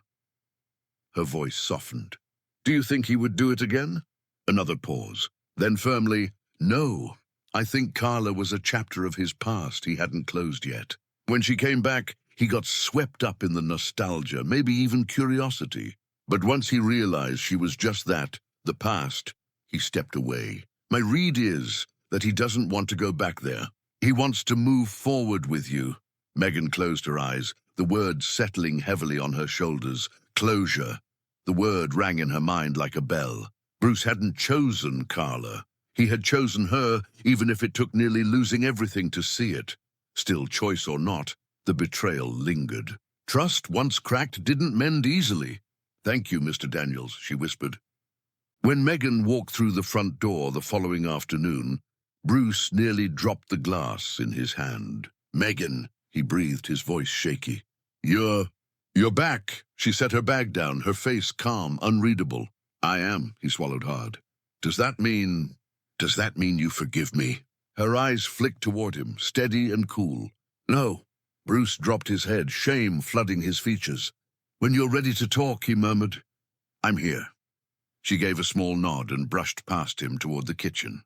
Her voice softened. Do you think he would do it again? Another pause. Then firmly, no. I think Carla was a chapter of his past he hadn't closed yet. When she came back, he got swept up in the nostalgia, maybe even curiosity. But once he realized she was just that, the past, he stepped away. My read is that he doesn't want to go back there. He wants to move forward with you. Megan closed her eyes, the words settling heavily on her shoulders. Closure. The word rang in her mind like a bell. Bruce hadn't chosen Carla. He had chosen her, even if it took nearly losing everything to see it. Still, choice or not, the betrayal lingered. Trust, once cracked, didn't mend easily. "Thank you, Mr. Daniels," she whispered. When Megan walked through the front door the following afternoon, Bruce nearly dropped the glass in his hand. "Megan," he breathed, his voice shaky. You're back." She set her bag down, her face calm, unreadable. "I am," he swallowed hard. Does that mean you forgive me?" Her eyes flicked toward him, steady and cool. "No." Bruce dropped his head, shame flooding his features. "When you're ready to talk," he murmured. "I'm here." She gave a small nod and brushed past him toward the kitchen,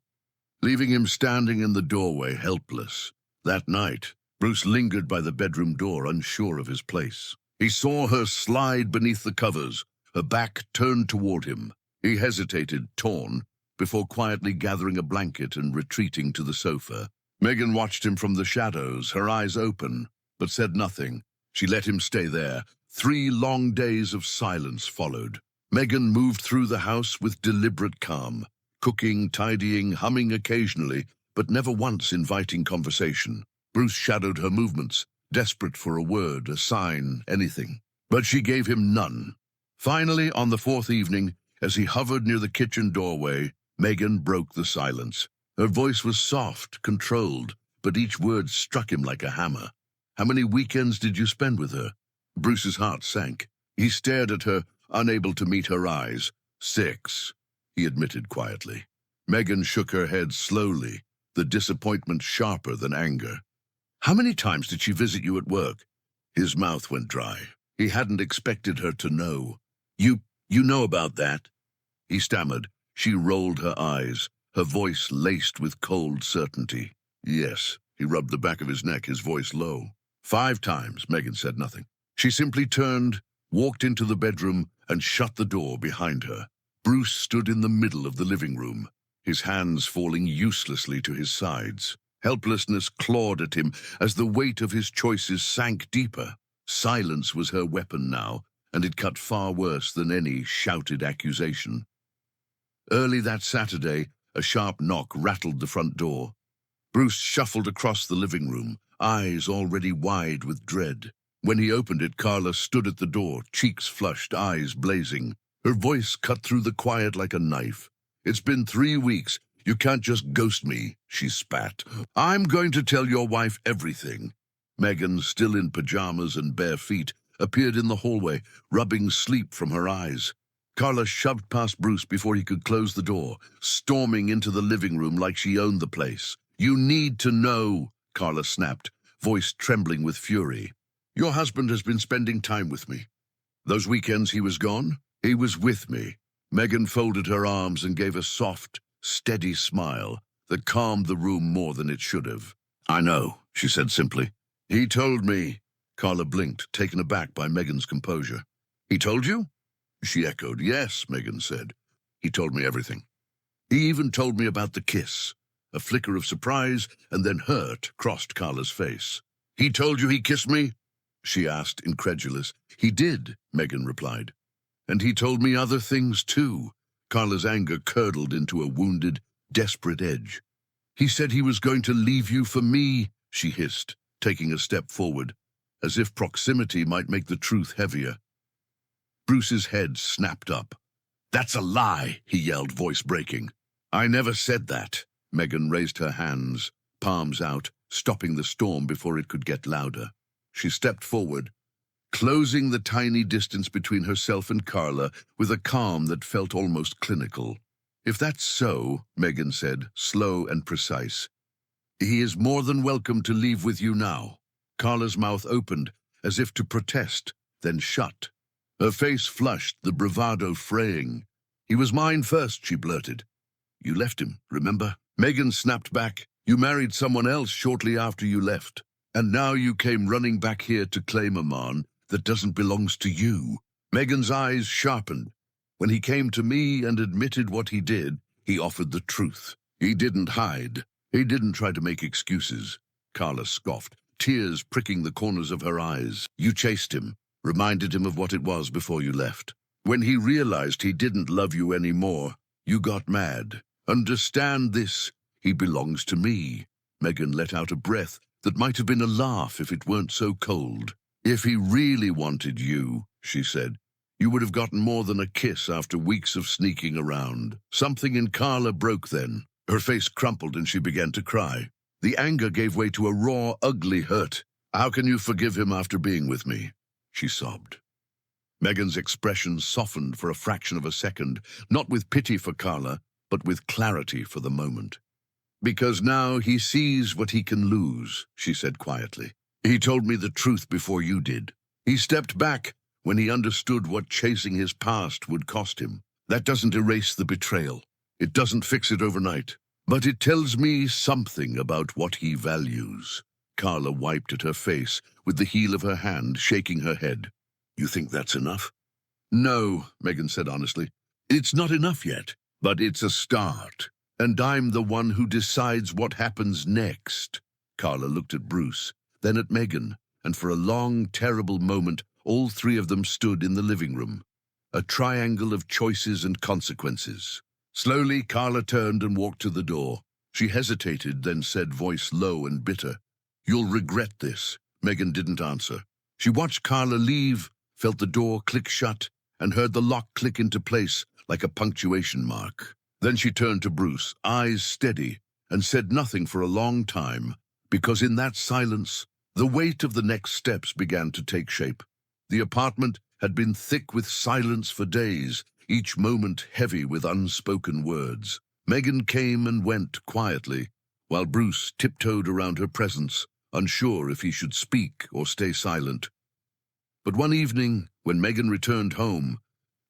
leaving him standing in the doorway, helpless. That night, Bruce lingered by the bedroom door, unsure of his place. He saw her slide beneath the covers, her back turned toward him. He hesitated, torn, before quietly gathering a blanket and retreating to the sofa. Megan watched him from the shadows, her eyes open, but said nothing. She let him stay there. 3 long days of silence followed. Megan moved through the house with deliberate calm, cooking, tidying, humming occasionally, but never once inviting conversation. Bruce shadowed her movements, desperate for a word, a sign, anything. But she gave him none. Finally, on the 4th evening, as he hovered near the kitchen doorway, Megan broke the silence. Her voice was soft, controlled, but each word struck him like a hammer. "How many weekends did you spend with her?" Bruce's heart sank. He stared at her, unable to meet her eyes. 6, he admitted quietly. Megan shook her head slowly, the disappointment sharper than anger. "How many times did she visit you at work?" His mouth went dry. He hadn't expected her to know. You know about that?" He stammered. She rolled her eyes, her voice laced with cold certainty. "Yes." He rubbed the back of his neck, his voice low. 5 times, Megan said nothing. She simply turned, walked into the bedroom, and shut the door behind her. Bruce stood in the middle of the living room, his hands falling uselessly to his sides. Helplessness clawed at him as the weight of his choices sank deeper. Silence was her weapon now, and it cut far worse than any shouted accusation. Early that Saturday, a sharp knock rattled the front door. Bruce shuffled across the living room, eyes already wide with dread. When he opened it, Carla stood at the door, cheeks flushed, eyes blazing. Her voice cut through the quiet like a knife. "It's been 3 weeks. You can't just ghost me," she spat. "I'm going to tell your wife everything." Megan, still in pajamas and bare feet, appeared in the hallway, rubbing sleep from her eyes. Carla shoved past Bruce before he could close the door, storming into the living room like she owned the place. "You need to know," Carla snapped, voice trembling with fury. "Your husband has been spending time with me. Those weekends he was gone, he was with me." Megan folded her arms and gave a soft, steady smile that calmed the room more than it should have. "I know," she said simply. "He told me." Carla blinked, taken aback by Megan's composure. "He told you?" She echoed. "Yes," Megan said. "He told me everything. He even told me about the kiss." A flicker of surprise and then hurt crossed Carla's face. "He told you he kissed me?" she asked, incredulous. "He did," Megan replied. "And he told me other things too." Carla's anger curdled into a wounded, desperate edge. "He said he was going to leave you for me," she hissed, taking a step forward, as if proximity might make the truth heavier. Bruce's head snapped up. "That's a lie," he yelled, voice breaking. "I never said that." Megan raised her hands, palms out, stopping the storm before it could get louder. She stepped forward, closing the tiny distance between herself and Carla with a calm that felt almost clinical. "If that's so," Megan said, slow and precise, "he is more than welcome to leave with you now." Carla's mouth opened, as if to protest, then shut. Her face flushed, the bravado fraying. "He was mine first," she blurted. "You left him, remember?" Megan snapped back. "You married someone else shortly after you left. And now you came running back here to claim a man that doesn't belong to you." Megan's eyes sharpened. "When he came to me and admitted what he did, he offered the truth. He didn't hide. He didn't try to make excuses." Carla scoffed, tears pricking the corners of her eyes. "You chased him, reminded him of what it was before you left. When he realized he didn't love you anymore, you got mad. Understand this, he belongs to me." Megan let out a breath that might have been a laugh if it weren't so cold. "If he really wanted you," she said, "you would have gotten more than a kiss after weeks of sneaking around." Something in Carla broke then. Her face crumpled and she began to cry. The anger gave way to a raw, ugly hurt. "How can you forgive him after being with me?" she sobbed. Megan's expression softened for a fraction of a second, not with pity for Carla, but with clarity for the moment. "Because now he sees what he can lose," she said quietly. "He told me the truth before you did. He stepped back when he understood what chasing his past would cost him. That doesn't erase the betrayal. It doesn't fix it overnight. But it tells me something about what he values." Carla wiped at her face with the heel of her hand, shaking her head. "You think that's enough?" "No," Megan said honestly. "It's not enough yet, but it's a start. And I'm the one who decides what happens next." Carla looked at Bruce, then at Megan, and for a long, terrible moment, all three of them stood in the living room. A triangle of choices and consequences. Slowly, Carla turned and walked to the door. She hesitated, then said, voice low and bitter, "You'll regret this." Megan didn't answer. She watched Carla leave, felt the door click shut, and heard the lock click into place like a punctuation mark. Then she turned to Bruce, eyes steady, and said nothing for a long time, because in that silence, the weight of the next steps began to take shape. The apartment had been thick with silence for days, each moment heavy with unspoken words. Megan came and went quietly, while Bruce tiptoed around her presence, unsure if he should speak or stay silent. But one evening, when Megan returned home,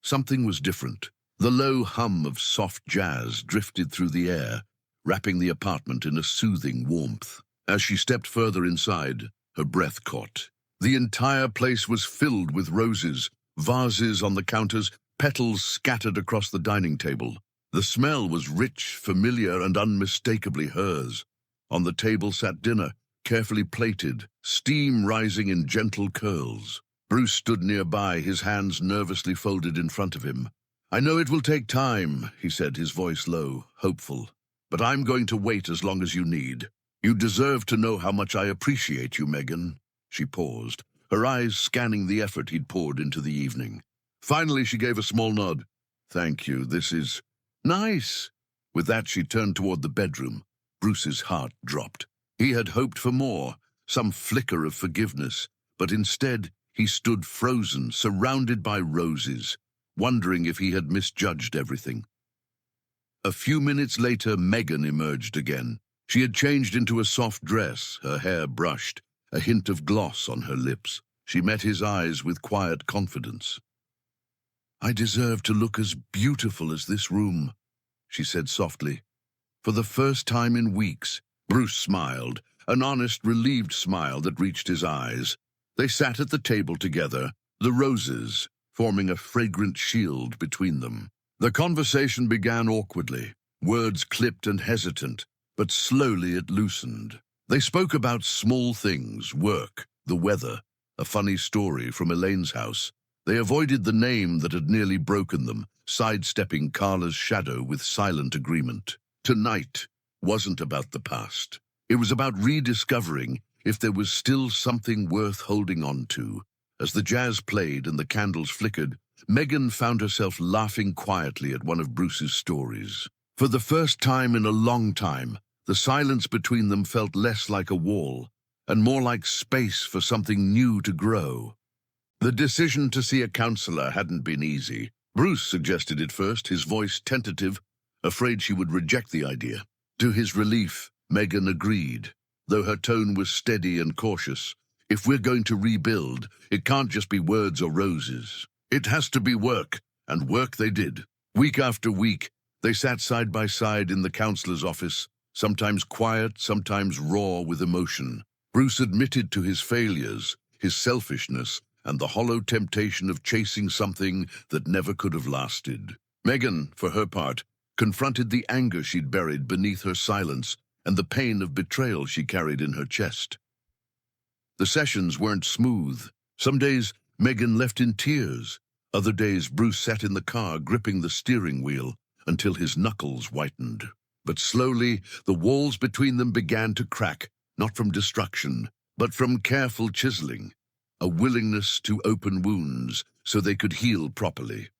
something was different. The low hum of soft jazz drifted through the air, wrapping the apartment in a soothing warmth. As she stepped further inside, her breath caught. The entire place was filled with roses, vases on the counters, petals scattered across the dining table. The smell was rich, familiar, and unmistakably hers. On the table sat dinner, carefully plated, steam rising in gentle curls. Bruce stood nearby, his hands nervously folded in front of him. "I know it will take time," he said, his voice low, hopeful. "But I'm going to wait as long as you need. You deserve to know how much I appreciate you, Megan." She paused, her eyes scanning the effort he'd poured into the evening. Finally, she gave a small nod. "Thank you, this is nice." With that, she turned toward the bedroom. Bruce's heart dropped. He had hoped for more, some flicker of forgiveness, but instead he stood frozen, surrounded by roses, wondering if he had misjudged everything. A few minutes later, Megan emerged again. She had changed into a soft dress, her hair brushed, a hint of gloss on her lips. She met his eyes with quiet confidence. "I deserve to look as beautiful as this room," she said softly. For the first time in weeks, Bruce smiled, an honest, relieved smile that reached his eyes. They sat at the table together, the roses forming a fragrant shield between them. The conversation began awkwardly, words clipped and hesitant, but slowly it loosened. They spoke about small things, work, the weather, a funny story from Elaine's house. They avoided the name that had nearly broken them, sidestepping Carla's shadow with silent agreement. Tonight wasn't about the past. It was about rediscovering if there was still something worth holding on to. As the jazz played and the candles flickered, Megan found herself laughing quietly at one of Bruce's stories. For the first time in a long time, the silence between them felt less like a wall and more like space for something new to grow. The decision to see a counselor hadn't been easy. Bruce suggested it first, his voice tentative, afraid she would reject the idea. To his relief, Megan agreed, though her tone was steady and cautious. "If we're going to rebuild, it can't just be words or roses. It has to be work," and work they did. Week after week, they sat side by side in the counselor's office, sometimes quiet, sometimes raw with emotion. Bruce admitted to his failures, his selfishness, and the hollow temptation of chasing something that never could have lasted. Megan, for her part, confronted the anger she'd buried beneath her silence and the pain of betrayal she carried in her chest. The sessions weren't smooth. Some days, Megan left in tears. Other days, Bruce sat in the car gripping the steering wheel until his knuckles whitened. But slowly, the walls between them began to crack, not from destruction, but from careful chiseling, a willingness to open wounds so they could heal properly.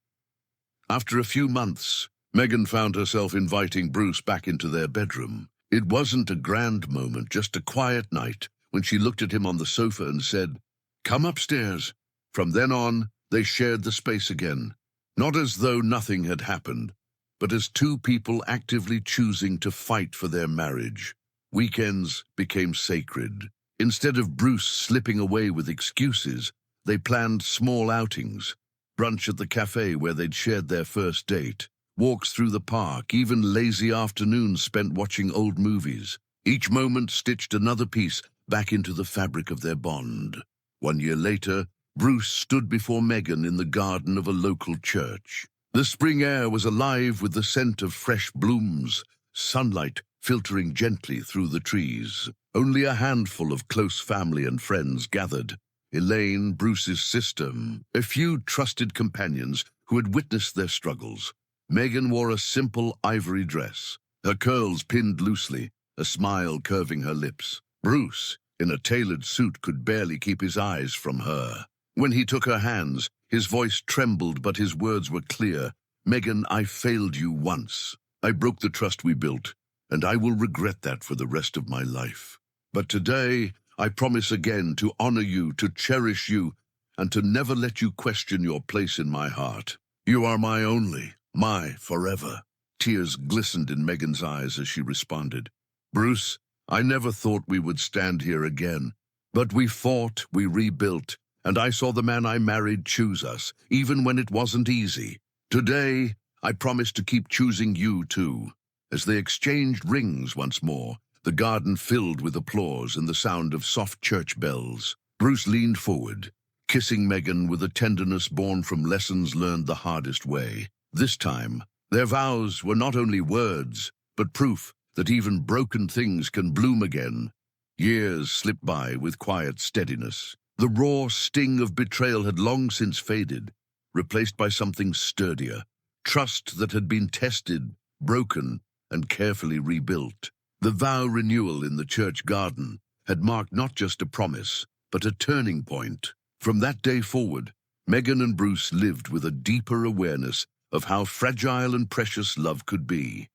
After a few months, Megan found herself inviting Bruce back into their bedroom. It wasn't a grand moment, just a quiet night, when she looked at him on the sofa and said, "Come upstairs." From then on, they shared the space again, not as though nothing had happened, but as two people actively choosing to fight for their marriage. Weekends became sacred. Instead of Bruce slipping away with excuses, they planned small outings, brunch at the cafe where they'd shared their first date, walks through the park, even lazy afternoons spent watching old movies. Each moment stitched another piece back into the fabric of their bond. 1 year later, Bruce stood before Megan in the garden of a local church. The spring air was alive with the scent of fresh blooms, sunlight filtering gently through the trees. Only a handful of close family and friends gathered. Elaine, Bruce's sister, a few trusted companions who had witnessed their struggles. Megan wore a simple ivory dress, her curls pinned loosely, a smile curving her lips. Bruce, in a tailored suit, could barely keep his eyes from her. When he took her hands, his voice trembled, but his words were clear. "Megan, I failed you once. I broke the trust we built, and I will regret that for the rest of my life. But today, I promise again to honor you, to cherish you, and to never let you question your place in my heart. You are my only, my forever." Tears glistened in Megan's eyes as she responded, "Bruce, I never thought we would stand here again, but we fought, we rebuilt, and I saw the man I married choose us, even when it wasn't easy. Today, I promise to keep choosing you too." As they exchanged rings once more, the garden filled with applause and the sound of soft church bells. Bruce leaned forward, kissing Megan with a tenderness born from lessons learned the hardest way. This time, their vows were not only words, but proof that even broken things can bloom again. Years slipped by with quiet steadiness. The raw sting of betrayal had long since faded, replaced by something sturdier, trust that had been tested, broken, and carefully rebuilt. The vow renewal in the church garden had marked not just a promise, but a turning point. From that day forward, Megan and Bruce lived with a deeper awareness of how fragile and precious love could be.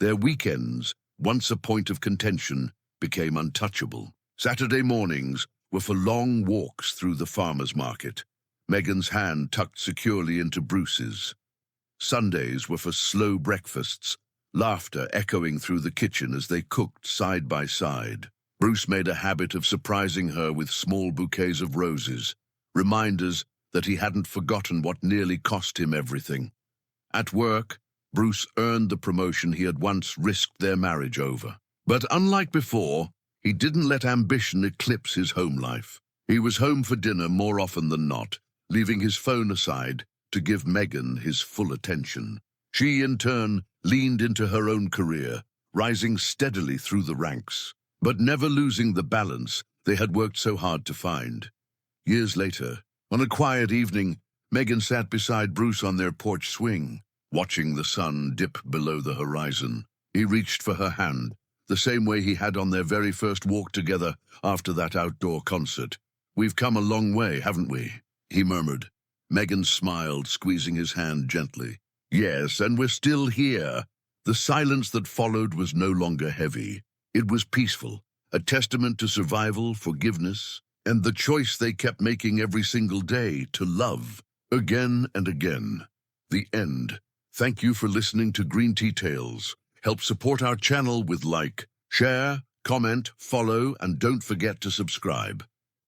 Their weekends, once a point of contention, became untouchable. Saturday mornings were for long walks through the farmer's market, Megan's hand tucked securely into Bruce's. Sundays were for slow breakfasts, laughter echoing through the kitchen as they cooked side by side. Bruce made a habit of surprising her with small bouquets of roses, reminders that he hadn't forgotten what nearly cost him everything. At work, Bruce earned the promotion he had once risked their marriage over. But unlike before, he didn't let ambition eclipse his home life. He was home for dinner more often than not, leaving his phone aside to give Megan his full attention. She, in turn, leaned into her own career, rising steadily through the ranks, but never losing the balance they had worked so hard to find. Years later, on a quiet evening, Megan sat beside Bruce on their porch swing, watching the sun dip below the horizon. He reached for her hand, the same way he had on their very first walk together after that outdoor concert. "We've come a long way, haven't we?" he murmured. Megan smiled, squeezing his hand gently. "Yes, and we're still here." The silence that followed was no longer heavy. It was peaceful, a testament to survival, forgiveness, and the choice they kept making every single day to love, again and again. The end. Thank you for listening to Green Tea Tales. Help support our channel with like, share, comment, follow, and don't forget to subscribe.